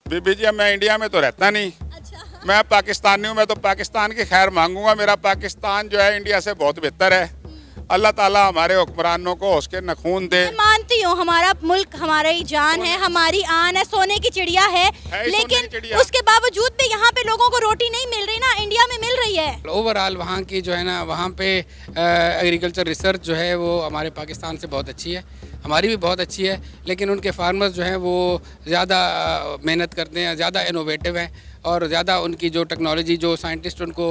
बीबी जी, अब मैं इंडिया में तो रहता नहीं। अच्छा। मैं पाकिस्तानी हूँ, मैं तो पाकिस्तान की खैर मांगूंगा। मेरा पाकिस्तान जो है इंडिया से बहुत बेहतर है। अल्लाह ताला हमारे हुक्मरानों को उसके नखून दे। मैं मानती हूँ हमारा मुल्क हमारी जान है, हमारी आन है, सोने की चिड़िया है, ही सोने की लेकिन चिड़िया। उसके बावजूद भी यहाँ पे लोगों को रोटी नहीं मिल रही ना, इंडिया में मिल रही है। ओवरऑल वहाँ की जो है ना, वहाँ पे एग्रीकल्चर रिसर्च जो है वो हमारे पाकिस्तान से बहुत अच्छी है, हमारी भी बहुत अच्छी है। लेकिन उनके फार्मर्स जो हैं वो ज़्यादा मेहनत करते हैं, ज़्यादा इनोवेटिव हैं और ज़्यादा उनकी जो टेक्नोलॉजी जो साइंटिस्ट उनको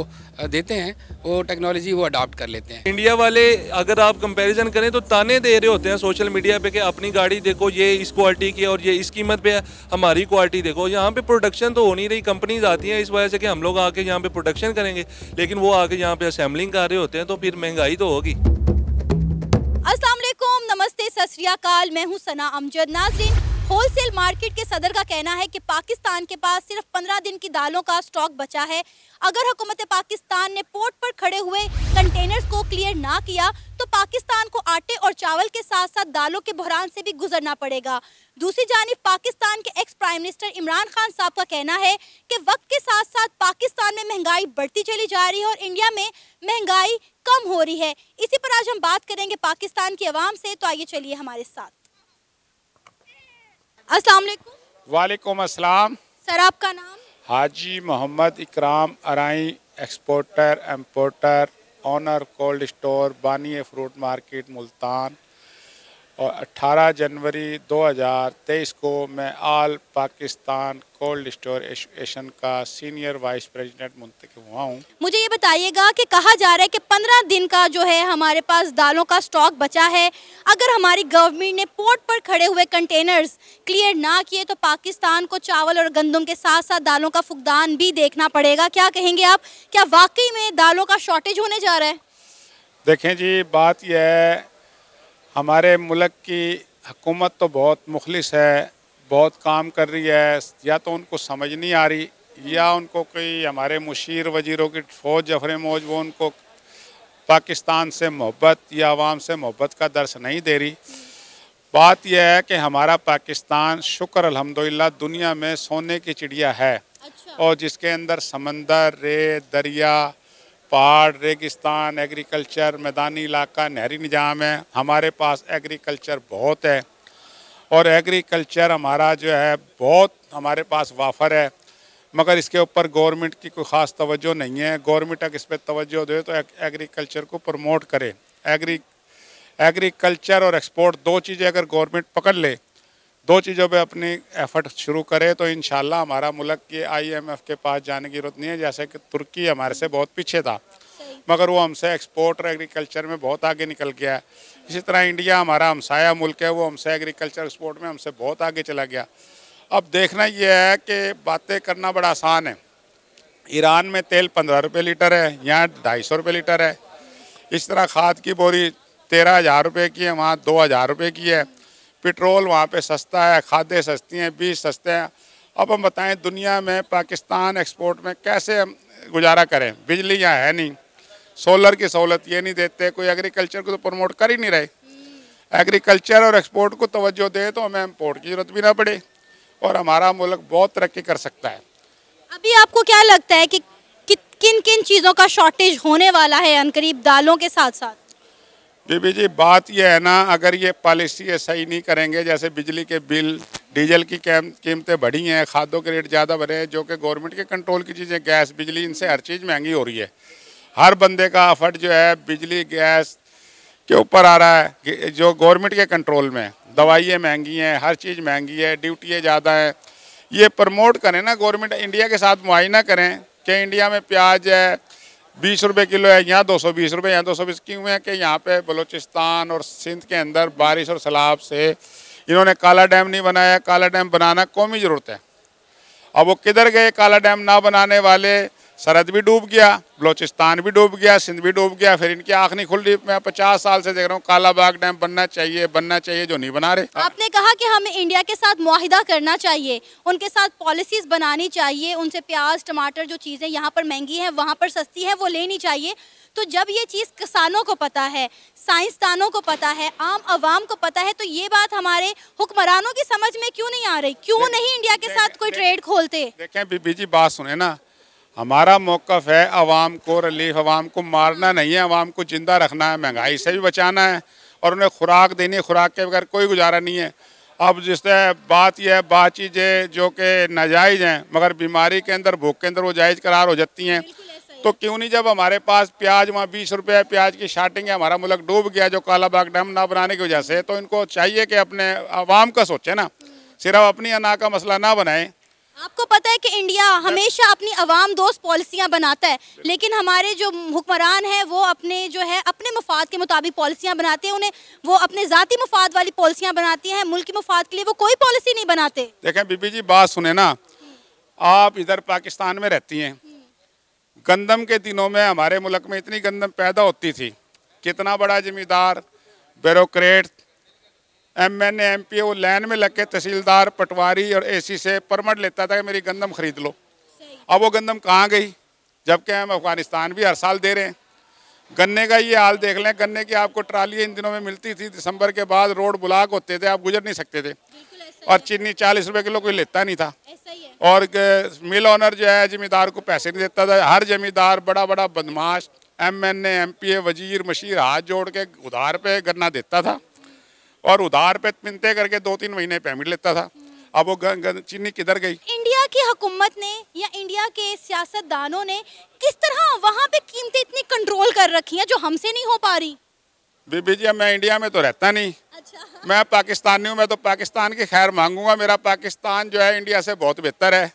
देते हैं वो टेक्नोलॉजी वो अडॉप्ट कर लेते हैं। इंडिया वाले अगर आप कंपैरिजन करें तो ताने दे रहे होते हैं सोशल मीडिया पे कि अपनी गाड़ी देखो, ये इस क्वालिटी की है और ये इस कीमत पे है, हमारी क्वालिटी देखो। यहाँ पे प्रोडक्शन तो हो नहीं रही, कंपनीज आती हैं इस वजह से कि हम लोग आके यहाँ पे प्रोडक्शन करेंगे, लेकिन वो आके यहाँ पे असेंबलिंग कर रहे होते हैं, तो फिर महंगाई तो होगी। अस्सलाम वालेकुम, नमस्ते, सत श्री अकाल, मैं हूँ सना अमजद। नाज़रीन, होलसेल मार्केट के सदर का कहना है कि पाकिस्तान के पास सिर्फ 15 दिन की दालों का स्टॉक बचा है। अगर हुकूमत पाकिस्तान ने पोर्ट पर खड़े हुए कंटेनर्स को क्लियर ना किया तो पाकिस्तान को आटे और चावल के साथ साथ दालों के बहरान से भी गुजरना पड़ेगा। दूसरी जानिब पाकिस्तान के ex prime minister Imran Khan साहब का कहना है कि वक्त के साथ साथ पाकिस्तान में महंगाई बढ़ती चली जा रही है और इंडिया में महंगाई कम हो रही है। इसी पर आज हम बात करेंगे पाकिस्तान की आवाम से, तो आइए चलिए हमारे साथ। अस्सलाम वालेकुम। वालेकुम अस्सलाम। सर, आपका नाम? Haji Mohammad Ikram Arai, exporter, importer, owner cold store, Bani fruit market Multan. और 18 जनवरी 2023 को मैं all Pakistan cold store association का सीनियर वाइस प्रेसिडेंट मुंतखब हुआ हूँ। मुझे ये बताइएगा कि कहा जा रहा है कि 15 दिन का जो है हमारे पास दालों का स्टॉक बचा है। अगर हमारी गवर्नमेंट ने पोर्ट पर खड़े हुए कंटेनर्स क्लियर ना किए तो पाकिस्तान को चावल और गंदम के साथ साथ दालों का फुकदान भी देखना पड़ेगा। क्या कहेंगे आप, क्या वाकई में दालों का शॉर्टेज होने जा रहा है? देखें जी, बात यह है, हमारे मुल्क की हुकूमत तो बहुत मुखलिस है, बहुत काम कर रही है, या तो उनको समझ नहीं आ रही या उनको कोई हमारे मुशीर वजीरों की फ़ौज जफर मौज वो उनको पाकिस्तान से मोहब्बत या आवाम से मोहब्बत का दर्स नहीं दे रही। बात यह है कि हमारा पाकिस्तान शुक्र अल्हम्दुलिल्लाह दुनिया में सोने की चिड़िया है। अच्छा। और जिसके अंदर समंदर, रेत, दरिया, पहाड़, रेगिस्तान, एग्रीकल्चर, मैदानी इलाका, नहरी निज़ाम है। हमारे पास एग्रीकल्चर बहुत है और एग्रीकल्चर हमारा जो है बहुत हमारे पास वाफर है, मगर इसके ऊपर गवर्नमेंट की कोई ख़ास तवज्जो नहीं है। गवर्नमेंट अगर इस पर तवज्जो दे तो एग्रीकल्चर को प्रमोट करे। एग्रीकल्चर और एक्सपोर्ट दो चीज़ें अगर गवर्नमेंट पकड़ ले, दो चीज़ों पे अपनी एफर्ट शुरू करे तो इंशाल्लाह हमारा मुल्क के IMF के पास जाने की ज़रूरत नहीं है। जैसे कि तुर्की हमारे से बहुत पीछे था, मगर वो हमसे एक्सपोर्ट और एग्रीकल्चर में बहुत आगे निकल गया है। इसी तरह इंडिया हमारा हमसाया मुल्क है, वो हमसे एग्रीकल्चर एक्सपोर्ट में हमसे बहुत आगे चला गया। अब देखना ये है कि बातें करना बड़ा आसान है। ईरान में तेल 15 रुपये लीटर है, यहाँ 250 रुपये लीटर है। इस तरह खाद की बोरी 13,000 रुपये की है, वहाँ 2,000 रुपये की है। पेट्रोल वहाँ पे सस्ता है, खादें सस्ती हैं, बीज सस्ते हैं। अब हम बताएं दुनिया में पाकिस्तान एक्सपोर्ट में कैसे हम गुजारा करें? बिजली यहाँ है नहीं, सोलर की सहूलत ये नहीं देते, कोई एग्रीकल्चर को तो प्रमोट कर ही नहीं रहे। एग्रीकल्चर और एक्सपोर्ट को तवज्जो दे तो हमें इम्पोर्ट की ज़रूरत भी ना पड़े और हमारा मुल्क बहुत तरक्की कर सकता है। अभी आपको क्या लगता है कि किन किन चीज़ों का शॉर्टेज होने वाला है अनकरीब दालों के साथ साथ? बीबी जी, बात यह है ना, अगर ये पॉलिसी सही नहीं करेंगे, जैसे बिजली के बिल, डीजल की कीमतें बढ़ी हैं, खादों के रेट ज़्यादा बढ़े हैं, जो कि गवर्नमेंट के कंट्रोल की चीज़ें, गैस, बिजली, इनसे हर चीज़ महंगी हो रही है। हर बंदे का एफर्ट जो है बिजली गैस के ऊपर आ रहा है, जो गवर्नमेंट के कंट्रोल में। दवाइयाँ महंगी हैं, हर चीज़ महंगी है, ड्यूटियाँ ज़्यादा हैं। ये प्रमोट करें ना गवर्नमेंट, इंडिया के साथ मुआयना करें कि इंडिया में प्याज है 20 रुपये किलो है, यहाँ 220 रुपये, यहाँ 220 क्यों है कि यहाँ पे बलूचिस्तान और सिंध के अंदर बारिश और सैलाब से इन्होंने काला डैम नहीं बनाया। काला डैम बनाना कौमी ज़रूरत है। अब वो किधर गए काला डैम ना बनाने वाले? सरहद भी डूब गया, बलोचिस्तान भी डूब गया, सिंध भी डूब गया, फिर इनकी आँख नहीं खुल रही। मैं 50 साल से देख रहा हूँ कालाबाग डैम बनना चाहिए, जो नहीं बना रहे। आपने कहा कि हमें इंडिया के साथ मुआहिदा करना चाहिए, उनके साथ पॉलिसीज बनानी चाहिए, उनसे प्याज टमाटर जो चीज़ें यहाँ पर महंगी हैं वहाँ पर सस्ती है वो लेनी चाहिए। तो जब ये चीज़ किसानों को पता है, साइंसदानों को पता है, आम आवाम को पता है, तो ये बात हमारे हुक्मरानों की समझ में क्यों नहीं आ रही? क्यों नहीं इंडिया के साथ कोई ट्रेड खोलते? देखें बीबी जी, बात सुने ना, हमारा मौक़िफ़ है अवाम को रिलीफ, अवाम को मारना नहीं है, अवाम को ज़िंदा रखना है, महंगाई से भी बचाना है और उन्हें खुराक देनी है। खुराक के बगैर कोई गुजारा नहीं है। अब जिससे बात यह है, बात चीज़ें जो कि नाजायज़ हैं मगर बीमारी के अंदर, भूख के अंदर वो जायज़ करार हो जाती हैं। तो क्यों नहीं, जब हमारे पास प्याज वहाँ 20 रुपये प्याज की शार्टिंग है, हमारा मुल्क डूब गया जो कालाबाग डैम ना बनाने की वजह से, तो इनको चाहिए कि अपने अवाम का सोचें ना, सिर्फ अपनी अना का मसला ना बनाएं। आपको पता है कि इंडिया हमेशा अपनी अवाम दोस्त पॉलिसियां बनाता है, लेकिन हमारे जो हुक्मरान हैं वो अपने जो है अपने मफाद के मुताबिक पॉलिसियां बनाते हैं, उन्हें वो अपने ज़ाती मफाद वाली पॉलिसियां बनाती हैं, मुल्क के मफाद के लिए वो कोई पॉलिसी नहीं बनाते। देखें बीबी जी, बात सुने ना, आप इधर पाकिस्तान में रहती हैं, गंदम के दिनों में हमारे मुल्क में इतनी गंदम पैदा होती थी, कितना बड़ा जमींदार, ब्यूरोक्रेट, MNA MP वो लाइन में लग के तहसीलदार, पटवारी और AC से परमिट लेता था कि मेरी गंदम खरीद लो। अब वो गंदम कहाँ गई? जबकि हम अफगानिस्तान भी हर साल दे रहे हैं। गन्ने का ये हाल देख लें, गन्ने की आपको ट्राली इन दिनों में मिलती थी, दिसंबर के बाद रोड ब्लॉक होते थे, आप गुजर नहीं सकते थे। और चीनी 40 रुपए किलो कोई लेता नहीं था। और मिल ओनर जो है जमींदार को पैसे नहीं देता था। हर जमींदार बड़ा बड़ा बदमाश MNA MPA वजीर मशीर हाथ जोड़ के उधार पे गन्ना देता था और उधार पे मिन्नतें करके 2-3 महीने पेमेंट लेता था। अब वो चीनी किधर गई? इंडिया की हुकूमत ने या इंडिया के सियासतदानों ने किस तरह वहाँ पे कीमतें इतनी कंट्रोल कर रखी हैं जो हमसे नहीं हो पा रही? बीबी जी, मैं इंडिया में तो रहता नहीं। अच्छा। मैं पाकिस्तानी हूँ, मैं तो पाकिस्तान की खैर मांगूंगा। मेरा पाकिस्तान जो है इंडिया से बहुत बेहतर है।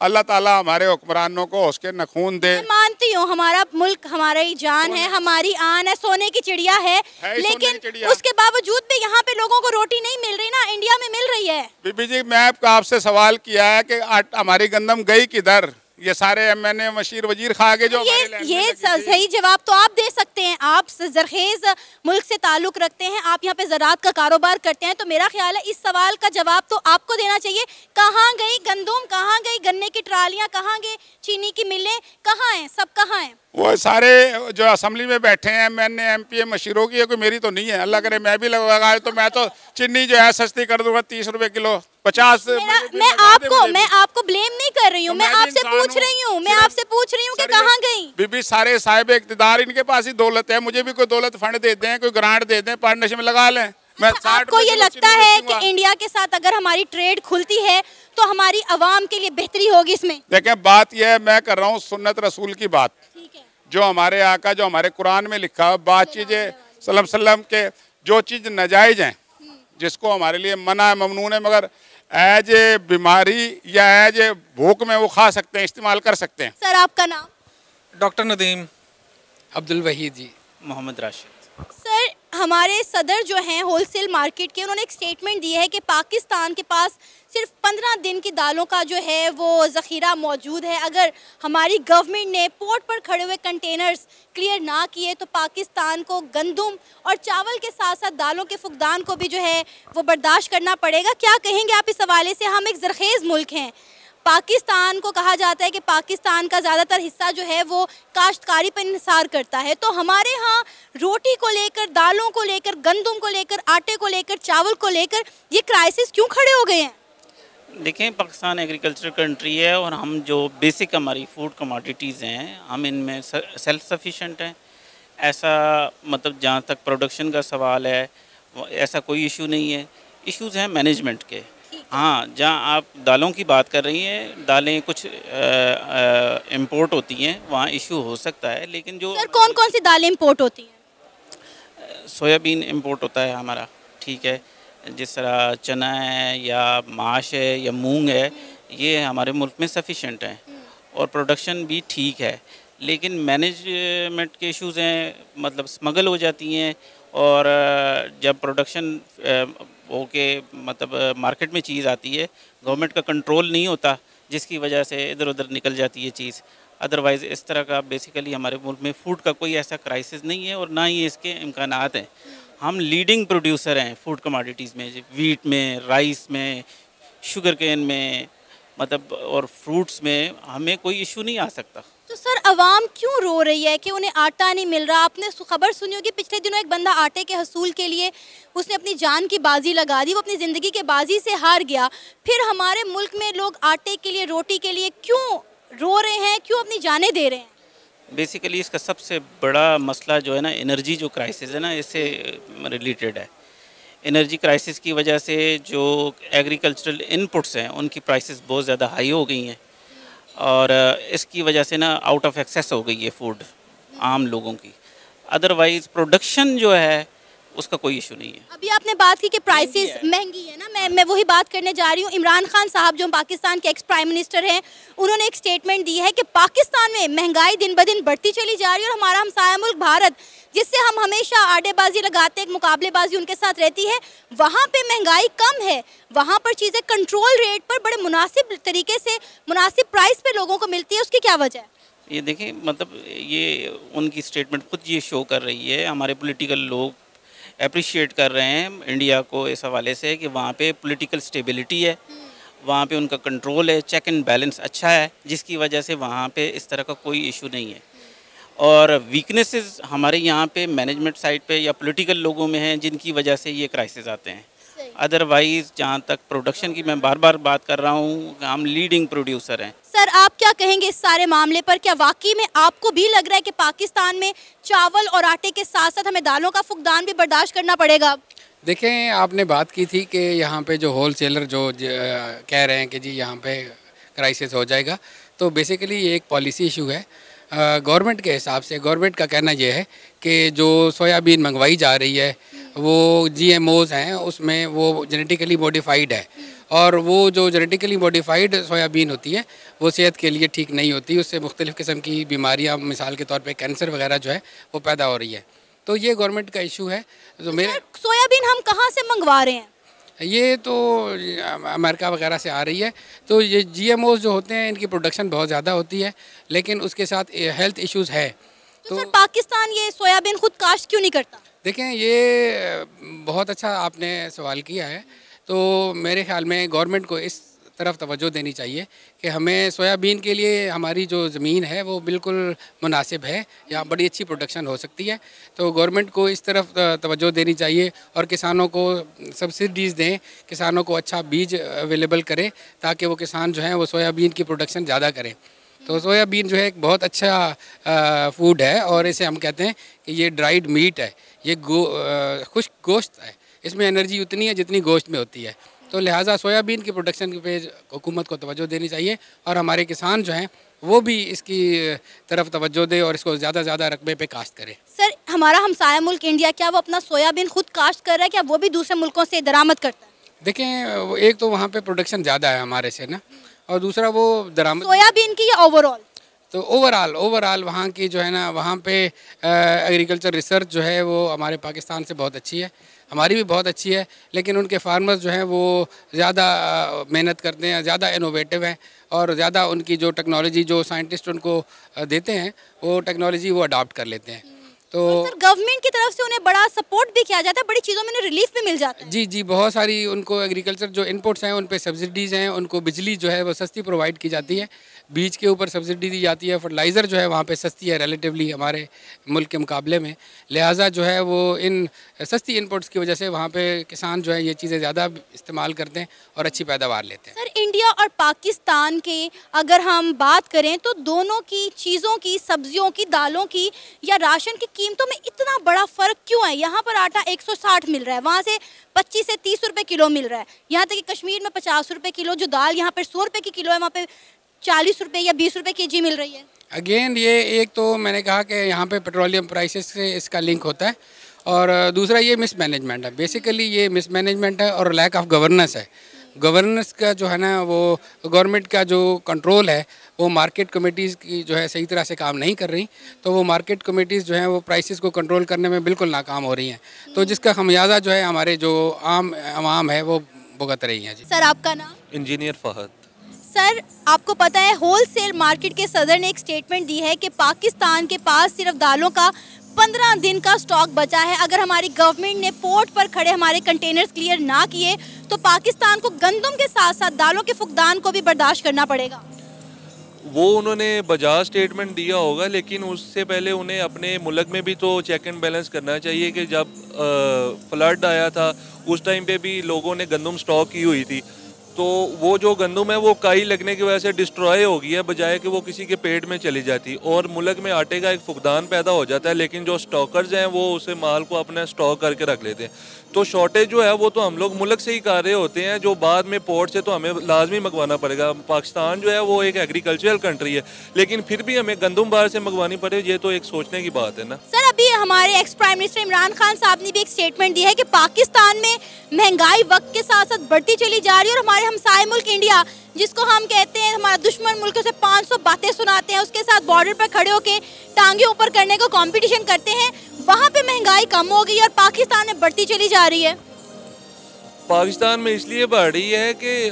अल्लाह ताला हमारे हुक्मरानों को उसके नखून दे। मैं मानती हूँ हमारा मुल्क हमारी जान है, हमारी आन है, सोने की चिड़िया है, लेकिन उसके बावजूद भी यहाँ पे लोगों को रोटी नहीं मिल रही ना, इंडिया में मिल रही है। बीबी जी, मैं आपसे सवाल किया है कि हमारी गंदम गई किधर? ये सारे MNA मशीर वजीर खा के जो ये सही जवाब तो आप दे सकते हैं। आप जरखेज मुल्क से ताल्लुक रखते हैं, आप यहाँ पे ज़राअत का कारोबार करते हैं, तो मेरा ख्याल है इस सवाल का जवाब तो आपको देना चाहिए। कहाँ गई गंदम, कहाँ गई गन्ने की ट्रालियाँ, कहाँ गई चीनी की मिलें, कहाँ हैं, सब कहाँ हैं? वो सारे जो असेंबली में बैठे हैं MNA MPA मशीरों की, कोई मेरी तो नहीं है। अल्लाह करे मैं भी लगाए तो मैं तो चीनी जो है सस्ती कर दूंगा, 30 रुपए किलो, 50। मैं आपको ब्लेम नहीं कर रही हूँ, मैं आपसे पूछ रही हूँ, कि कहाँ गई? बीबी, सारे साहिब इक़्तिदार, इनके पास ही दौलत है, मुझे भी कोई दौलत फंड दे दें, कोई ग्रांट दे दें, पार्टनरशिप में लगा लें। आपको ये लगता है कि इंडिया के साथ अगर हमारी ट्रेड खुलती है तो हमारी आवाम के लिए बेहतरी होगी इसमें? देखें, बात यह है, मैं कर रहा हूँ सुन्नत रसूल की बात, जो हमारे आका, जो हमारे कुरान में लिखा है, बात चीज़ें सल्लम के जो चीज़ नाजायज़ हैं, जिसको हमारे लिए मना है, ममनून है, मगर एज ए बीमारी या एज ए भूख में वो खा सकते हैं, इस्तेमाल कर सकते हैं। सर, आपका नाम? डॉक्टर नदीम। अब्दुल वहीद जी। मोहम्मद राशिद। सर, हमारे सदर जो हैं होलसेल मार्केट के, उन्होंने एक स्टेटमेंट दी है कि पाकिस्तान के पास सिर्फ 15 दिन की दालों का जो है वो ज़ख़ीरा मौजूद है। अगर हमारी गवर्नमेंट ने पोर्ट पर खड़े हुए कंटेनर्स क्लियर ना किए तो पाकिस्तान को गंदम और चावल के साथ साथ दालों के फुकदान को भी जो है वो बर्दाश्त करना पड़ेगा। क्या कहेंगे आप इस हवाले से? हम एक ज़रखेज़ मुल्क हैं, पाकिस्तान को कहा जाता है कि पाकिस्तान का ज़्यादातर हिस्सा जो है वो काश्तकारी पर इंहिसार करता है, तो हमारे यहाँ रोटी को लेकर, दालों को लेकर, गंदम को लेकर, आटे को लेकर, चावल को लेकर ये क्राइसिस क्यों खड़े हो गए हैं? देखें, पाकिस्तान एग्रीकल्चर कंट्री है और हम जो बेसिक हमारी फूड कमोडिटीज़ हैं, हम इनमें सेल्फ सफिशेंट हैं। ऐसा मतलब जहाँ तक प्रोडक्शन का सवाल है ऐसा कोई इशू नहीं है। इश्यूज़ हैं मैनेजमेंट के। हाँ, जहाँ आप दालों की बात कर रही हैं, दालें कुछ इंपोर्ट होती हैं, वहाँ इशू हो सकता है, लेकिन जो सर कौन कौन सी दालें इंपोर्ट होती हैं? सोयाबीन इंपोर्ट होता है हमारा, ठीक है, जिस तरह चना है या माश है या मूंग है, ये हमारे मुल्क में सफिशेंट हैं और प्रोडक्शन भी ठीक है, लेकिन मैनेजमेंट के इश्यूज़ हैं, मतलब स्मगल हो जाती हैं और जब प्रोडक्शन होके मतलब मार्केट में चीज़ आती है, गवर्नमेंट का कंट्रोल नहीं होता, जिसकी वजह से इधर उधर निकल जाती है चीज़। अदरवाइज़ इस तरह का बेसिकली हमारे मुल्क में फ़ूड का कोई ऐसा क्राइसिस नहीं है और ना ही इसके इम्कानात हैं। हम लीडिंग प्रोड्यूसर हैं फूड कमोडिटीज़ में, वीट में, राइस में, शुगर केन में, मतलब और फ्रूट्स में हमें कोई इशू नहीं आ सकता। तो सर अवाम क्यों रो रही है कि उन्हें आटा नहीं मिल रहा? आपने खबर सुनी होगी पिछले दिनों एक बंदा आटे के हसूल के लिए उसने अपनी जान की बाजी लगा दी, वो अपनी ज़िंदगी के बाजी से हार गया। फिर हमारे मुल्क में लोग आटे के लिए, रोटी के लिए क्यों रो रहे हैं, क्यों अपनी जानें दे रहे हैं? बेसिकली इसका सबसे बड़ा मसला जो है ना, एनर्जी जो क्राइसिस है ना, इससे रिलेटेड है। एनर्जी क्राइसिस की वजह से जो एग्रीकल्चरल इनपुट्स हैं उनकी प्राइसेस बहुत ज़्यादा हाई हो गई हैं और इसकी वजह से ना आउट ऑफ एक्सेस हो गई है फूड आम लोगों की। अदरवाइज़ प्रोडक्शन जो है उसका कोई इशू नहीं है। अभी आपने बात की कि प्राइसेस महंगी है ना, मैं वही बात करने जा रही हूँ। इमरान खान साहब जो पाकिस्तान के एक्स प्राइम मिनिस्टर हैं, उन्होंने एक स्टेटमेंट दी है कि पाकिस्तान में महंगाई दिन ब दिन बढ़ती चली जा रही है और हमारा हमसाया मुल्क भारत, जिससे हम हमेशा आड़ेबाजी लगाते हैं, मुकाबलेबाजी उनके साथ रहती है, वहाँ पे महंगाई कम है, वहाँ पर चीज़ें कंट्रोल रेट पर बड़े मुनासिब तरीके से, मुनासिब प्राइस पे लोगों को मिलती है। उसकी क्या वजह है? ये देखें, मतलब ये उनकी स्टेटमेंट खुद ये शो कर रही है, हमारे पॉलिटिकल लोग अप्रिशिएट कर रहे हैं इंडिया को इस हवाले से कि वहाँ पे पॉलिटिकल स्टेबिलिटी है, वहाँ पे उनका कंट्रोल है, चेक एंड बैलेंस अच्छा है, जिसकी वजह से वहाँ पे इस तरह का कोई इशू नहीं है। और वीकनेसेस हमारे यहाँ पे मैनेजमेंट साइड पे या पॉलिटिकल लोगों में हैं, जिनकी वजह से ये क्राइसिस आते हैं। अदरवाइज़ जहाँ तक प्रोडक्शन की मैं बार बार बात कर रहा हूँ, हम लीडिंग प्रोड्यूसर हैं। सर आप क्या कहेंगे इस सारे मामले पर? क्या वाकई में आपको भी लग रहा है कि पाकिस्तान में चावल और आटे के साथ साथ हमें दालों का फुकदान भी बर्दाश्त करना पड़ेगा? देखें, आपने बात की थी कि यहाँ पे जो होल सेलर जो कह रहे हैं कि जी यहाँ पे क्राइसिस हो जाएगा, तो बेसिकली ये एक पॉलिसी इशू है। गवर्नमेंट के हिसाब से गवर्नमेंट का कहना यह है कि जो सोयाबीन मंगवाई जा रही है वो GMOs हैं, उसमें वो जेनेटिकली मॉडिफाइड है और वो जो जेनेटिकली मॉडिफाइड सोयाबीन होती है वो सेहत के लिए ठीक नहीं होती, उससे मुख्तलिफ़ किस्म की बीमारियां, मिसाल के तौर पे कैंसर वगैरह जो है वो पैदा हो रही है। तो ये गवर्नमेंट का इशू है। तो मेरे सोयाबीन हम कहाँ से मंगवा रहे हैं? ये तो अमेरिका वगैरह से आ रही है। तो ये GMOs जो होते हैं इनकी प्रोडक्शन बहुत ज़्यादा होती है, लेकिन उसके साथ हेल्थ इश्यूज़ है। तो सर पाकिस्तान ये सोयाबीन खुद काश्त क्यों नहीं करता? देखें, ये बहुत अच्छा आपने सवाल किया है। तो मेरे ख्याल में गवर्नमेंट को इस तरफ तवज्जो देनी चाहिए कि हमें सोयाबीन के लिए हमारी जो ज़मीन है वो बिल्कुल मुनासिब है, यहाँ बड़ी अच्छी प्रोडक्शन हो सकती है। तो गवर्नमेंट को इस तरफ तवज्जो देनी चाहिए और किसानों को सब्सिडीज़ दें, किसानों को अच्छा बीज अवेलेबल करें ताकि वो किसान जो हैं वो सोयाबीन की प्रोडक्शन ज़्यादा करें। तो सोयाबीन जो है एक बहुत अच्छा फूड है और इसे हम कहते हैं कि ये ड्राइड मीट है, ये खुश्क गोश्त है, इसमें एनर्जी उतनी है जितनी गोश्त में होती है। तो लिहाजा सोयाबीन की प्रोडक्शन पे हुकूमत को तवज्जो देनी चाहिए और हमारे किसान जो हैं वो भी इसकी तरफ तवज्जो दे और इसको ज़्यादा ज़्यादा रकबे पे काश्त करें। सर हमारा हमसाया मुल्क इंडिया, क्या वो अपना सोयाबीन खुद काश्त कर रहा है, क्या वो भी दूसरे मुल्कों से दरामद करता है? देखें, एक तो वहाँ पे प्रोडक्शन ज़्यादा है हमारे से ना, और दूसरा वो दरामद सोयाबीन की या ओवरऑल? तो ओवरऑल वहाँ की जो है ना, वहाँ पे एग्रीकल्चर रिसर्च जो है वो हमारे पाकिस्तान से बहुत अच्छी है, हमारी भी बहुत अच्छी है, लेकिन उनके फार्मर्स जो हैं वो ज़्यादा मेहनत करते हैं, ज़्यादा इनोवेटिव हैं और ज़्यादा उनकी जो टेक्नोलॉजी जो साइंटिस्ट उनको देते हैं वो टेक्नोलॉजी वो अडॉप्ट कर लेते हैं। तो सर गवर्नमेंट की तरफ से उन्हें बड़ा सपोर्ट भी किया जाता है, बड़ी चीज़ों में उन्हें रिलीफ भी मिल जाता है। जी, बहुत सारी उनको एग्रीकल्चर जो इनपुट्स हैं उन पे सब्सिडीज़ हैं, उनको बिजली जो है वो सस्ती प्रोवाइड की जाती है, बीज के ऊपर सब्सिडी दी जाती है, फर्टिलाइज़र जो है वहाँ पे सस्ती है रिलेटिवली हमारे मुल्क के मुकाबले में। लिहाजा जो है वो इन सस्ती इनपुट्स की वजह से वहाँ पे किसान जो है ये चीज़ें ज़्यादा इस्तेमाल करते हैं और अच्छी पैदावार लेते हैं। सर इंडिया और पाकिस्तान के अगर हम बात करें तो दोनों की चीज़ों की, सब्जियों की, दालों की या राशन की कीमतों में इतना बड़ा फ़र्क क्यों है? यहाँ पर आटा 160 मिल रहा है, वहाँ से 25 से 30 रुपए किलो मिल रहा है, यहाँ तक कि कश्मीर में 50 रुपए किलो, जो दाल यहाँ पर 100 रुपए की किलो है वहाँ पे 40 रुपए या 20 रुपए केजी मिल रही है। अगेन ये एक तो मैंने कहा कि यहाँ पे पेट्रोलियम प्राइसेस से इसका लिंक होता है और दूसरा ये मिसमैनेजमेंट है। बेसिकली ये मिसमैनेजमेंट है और लैक ऑफ गवर्नेंस है। गवर्नेंस का जो है ना, वो गवर्नमेंट का जो कंट्रोल है वो मार्केट कमेटीज़ की जो है सही तरह से काम नहीं कर रही, तो वो मार्केट कमेटीज़ जो हैं वो प्राइसेस को कंट्रोल करने में बिल्कुल नाकाम हो रही हैं। तो जिसका खमियाजा जो है हमारे जो आम आवाम है वो भुगत रही हैं। जी सर आपका नाम? इंजीनियर फ़हद। सर, आपको पता है होलसेल मार्केट के सदर ने एक स्टेटमेंट दी है कि पाकिस्तान के पास सिर्फ दालों का 15 दिन का स्टॉक बचा है। अगर हमारी गवर्नमेंट ने पोर्ट पर खड़े हमारे कंटेनर्स क्लियर ना किए तो पाकिस्तान को गंदम के साथ साथ दालों के फुकदान को भी बर्दाश्त करना पड़ेगा। वो उन्होंने बजाज स्टेटमेंट दिया होगा, लेकिन उससे पहले उन्हें अपने मुल्क में भी तो चेक एंड बैलेंस करना चाहिए कि जब फ्लड आया था उस टाइम पे भी लोगों ने गंदम स्टॉक की हुई थी, तो वो जो गंदम है वो काई लगने की वजह से डिस्ट्रॉय हो गई है बजाय कि वो किसी के पेट में चली जाती और मुल्क में आटे का एक फुकदान पैदा हो जाता है। लेकिन जो स्टॉकर्स हैं वो उसे माल को अपने स्टॉक करके रख लेते हैं, तो शॉर्टेज जो है वो तो हम लोग मुल्क से ही कर रहे होते हैं, जो बाद में पोर्ट से तो हमें लाजमी मंगवाना पड़ेगा। पाकिस्तान जो है वो एक एग्रीकल्चरल कंट्री है, लेकिन फिर भी हमें गंदम बाहर से मंगवानी पड़े, ये तो एक सोचने की बात है ना। सर, अभी हमारे ex prime minister Imran Khan साहब ने भी एक स्टेटमेंट दिया है कि पाकिस्तान में महंगाई वक्त के साथ साथ बढ़ती चली जा रही है और हमारे हमसाए मुल्क इंडिया, जिसको हम कहते हैं हमारा दुश्मन मुल्क, से 500 बातें सुनाते हैं, उसके साथ बॉर्डर पर खड़े होकर टांगे ऊपर करने को कंपटीशन करते हैं, वहाँ पे महंगाई कम हो गई और पाकिस्तान में बढ़ती चली जा रही है। पाकिस्तान में इसलिए बढ़ रही है कि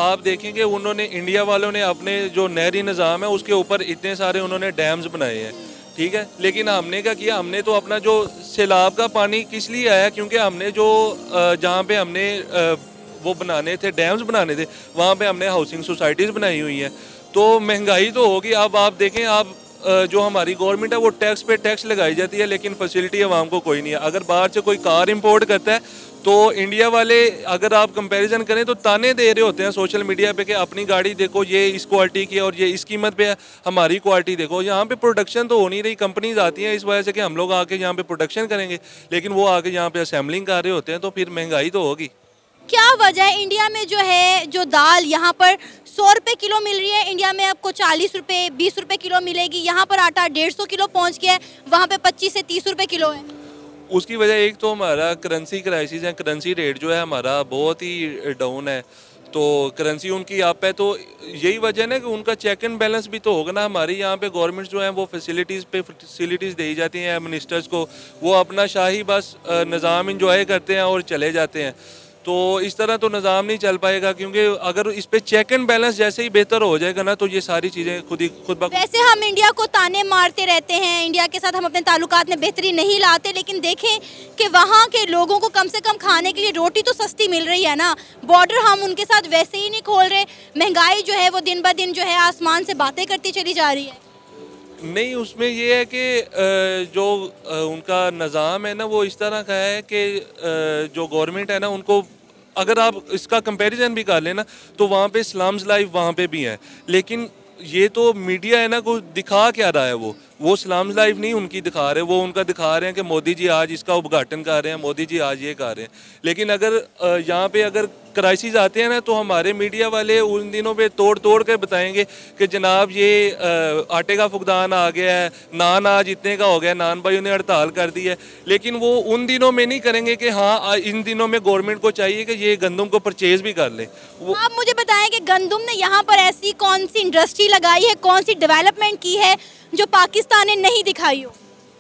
आप देखेंगे उन्होंने इंडिया वालों ने अपने जो नहरी निज़ाम है उसके ऊपर इतने सारे उन्होंने डैम्स बनाए हैं, ठीक है, लेकिन हमने क्या किया, हमने तो अपना जो सैलाब का पानी किस लिए आया, क्योंकि हमने जो जहाँ पे हमने वो बनाने थे, डैम्स बनाने थे, वहाँ पे हमने हाउसिंग सोसाइटीज़ बनाई हुई हैं, तो महंगाई तो होगी। अब आप देखें, आप जो हमारी गवर्नमेंट है वो टैक्स पे टैक्स लगाई जाती है, लेकिन फैसिलिटी आवाम को कोई नहीं है। अगर बाहर से कोई कार इंपोर्ट करता है तो इंडिया वाले, अगर आप कंपैरिजन करें तो ताने दे रहे होते हैं सोशल मीडिया पे कि अपनी गाड़ी देखो ये इस क्वालिटी की है और ये इस कीमत पे है, हमारी क्वालिटी देखो। यहाँ पे प्रोडक्शन तो हो नहीं रही, कंपनीज आती हैं इस वजह से कि हम लोग आके यहाँ पे प्रोडक्शन करेंगे, लेकिन वो आके यहाँ पे असेंबलिंग कर रहे होते हैं, तो फिर महंगाई तो होगी। क्या वजह है इंडिया में जो है, जो दाल यहाँ पर 100 रुपये किलो मिल रही है, इंडिया में आपको 40 रुपये 20 रुपये किलो मिलेगी, यहाँ पर आटा 150 किलो पहुँच गया है, वहाँ पे 25 से 30 रुपये किलो है। उसकी वजह एक तो हमारा करेंसी क्राइसिस है, करेंसी रेट जो है हमारा बहुत ही डाउन है, तो करेंसी उनकी आप है, तो यही वजह है ना कि उनका चेक एंड बैलेंस भी तो होगा ना। हमारी यहाँ पे गवर्नमेंट जो है वो फैसिलिटीज़ दी जाती हैं मिनिस्टर्स को, वो अपना शाही बस निज़ाम इंजॉय करते हैं और चले जाते हैं, तो इस तरह तो निज़ाम नहीं चल पाएगा, क्योंकि अगर इस पे चेक एंड बैलेंस जैसे ही बेहतर हो जाएगा ना तो ये सारी चीज़ें खुद वैसे हम इंडिया को ताने मारते रहते हैं, इंडिया के साथ हम अपने ताल्लुकात में बेहतरी नहीं लाते, लेकिन देखें कि वहाँ के लोगों को कम से कम खाने के लिए रोटी तो सस्ती मिल रही है ना। बॉर्डर हम उनके साथ वैसे ही नहीं खोल रहे, महंगाई जो है वो दिन ब दिन जो है आसमान से बातें करती चली जा रही है। नहीं, उसमें ये है कि जो उनका निज़ाम है ना वो इस तरह का है कि जो गवर्नमेंट है ना उनको, अगर आप इसका कंपैरिजन भी कर लेना तो वहाँ पे स्लम्स लाइफ वहाँ पे भी है, लेकिन ये तो मीडिया है ना को दिखा क्या रहा है, वो स्लम्स लाइफ नहीं उनकी दिखा रहे, वो उनका दिखा रहे हैं कि मोदी जी आज इसका उद्घाटन कर रहे हैं, मोदी जी आज ये कर रहे हैं। लेकिन अगर यहाँ पे अगर क्राइसिस आते हैं ना तो हमारे मीडिया वाले उन दिनों पे तोड़ कर बताएंगे कि जनाब ये आटे का फुकदान आ गया है, नान आज इतने का हो गया, नान भाई ने हड़ताल कर दी है, लेकिन वो उन दिनों में नहीं करेंगे कि हाँ इन दिनों में गवर्नमेंट को चाहिए कि ये गंदम को परचेज भी कर लें। आप मुझे बताएं कि गंदम ने यहाँ पर ऐसी कौन सी इंडस्ट्री लगाई है, कौन सी डेवलपमेंट की है जो पाकिस्तान ने नहीं दिखाई हो,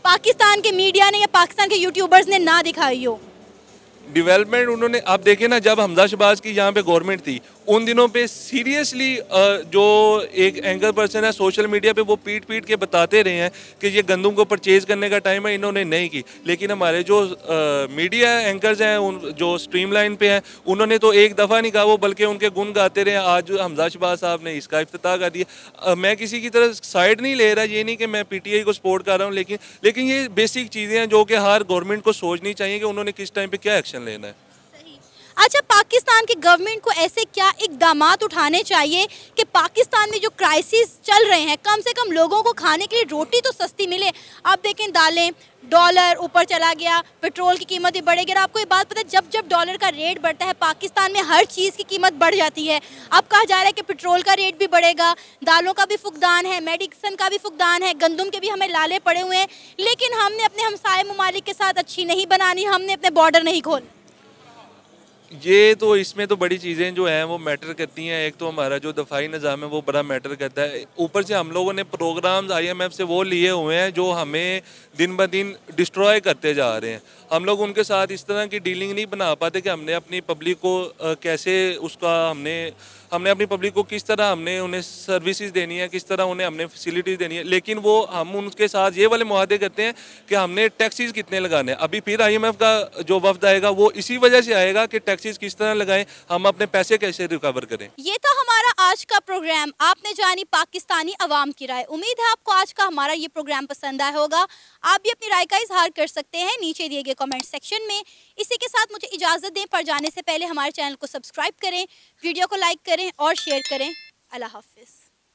पाकिस्तान के मीडिया ने या पाकिस्तान के यूट्यूबर्स ने ना दिखाई हो। डेवलपमेंट उन्होंने, आप देखें ना, जब हमजा शहबाज की यहाँ पे गवर्नमेंट थी उन दिनों पे सीरियसली जो एक एंकर पर्सन है सोशल मीडिया पे वो पीट के बताते रहे हैं कि ये गंदम को परचेज करने का टाइम है, इन्होंने नहीं की। लेकिन हमारे जो मीडिया एंकर्स हैं जो स्ट्रीम लाइन पे हैं उन्होंने तो एक दफ़ा नहीं कहा, वो बल्कि उनके गुण गाते रहे। आज हमजा शहबाज साहब ने इसका इफ्तिताह कर दिया। मैं किसी की तरफ साइड नहीं ले रहा, ये नहीं कि मैं PTI को सपोर्ट कर रहा हूँ, लेकिन ये बेसिक चीज़ें हैं जो कि हर गवर्नमेंट को सोचनी चाहिए कि उन्होंने किस टाइम पर क्या एक्शन लेना है। अच्छा, पाकिस्तान की गवर्नमेंट को ऐसे क्या इकदामात उठाने चाहिए कि पाकिस्तान में जो क्राइसिस चल रहे हैं कम से कम लोगों को खाने के लिए रोटी तो सस्ती मिले। आप देखें दालें, डॉलर ऊपर चला गया, पेट्रोल की कीमत भी बढ़ेगी। और आपको ये बात पता है, जब जब डॉलर का रेट बढ़ता है पाकिस्तान में हर चीज़ की कीमत बढ़ जाती है। अब कहा जा रहा है कि पेट्रोल का रेट भी बढ़ेगा, दालों का भी फुकदान है, मेडिसिन का भी फुकदान है, गंदम के भी हमें लाले पड़े हुए हैं, लेकिन हमने अपने हमसाए ममालिक के साथ अच्छी नहीं बनानी, हमने अपने बॉर्डर नहीं खोले। ये तो इसमें तो बड़ी चीज़ें जो हैं वो मैटर करती हैं। एक तो हमारा जो दफाई निज़ाम है वो बड़ा मैटर करता है, ऊपर से हम लोगों ने प्रोग्राम्स IMF से वो लिए हुए हैं जो हमें दिन ब दिन डिस्ट्रॉय करते जा रहे हैं। हम लोग उनके साथ इस तरह की डीलिंग नहीं बना पाते कि हमने अपनी पब्लिक को कैसे उसका हमने हमने अपनी पब्लिक को किस तरह हमने उन्हें सर्विसेज देनी है, किस तरह उन्हें हमने फैसिलिटीज़ देनी है, लेकिन वो हम उनके साथ ये वाले मुआहदे करते हैं कि हमने टैक्सीज कितने लगाने हैं। अभी फिर IMF का जो वफ्द आएगा वो इसी वजह से आएगा कि टैक्सीज किस तरह लगाएं, हम अपने पैसे कैसे रिकवर करें। ये था हमारा आज का प्रोग्राम। आपने जानी पाकिस्तानी अवाम की राय। उम्मीद है आपको आज का हमारा ये प्रोग्राम पसंद आया होगा। आप भी अपनी राय का इजहार कर सकते हैं नीचे दिए गए कमेंट सेक्शन में। इसी के साथ मुझे इजाज़त दें, पर जाने से पहले हमारे चैनल को सब्सक्राइब करें, वीडियो को लाइक करें और शेयर करें। अल्लाह हाफिज़।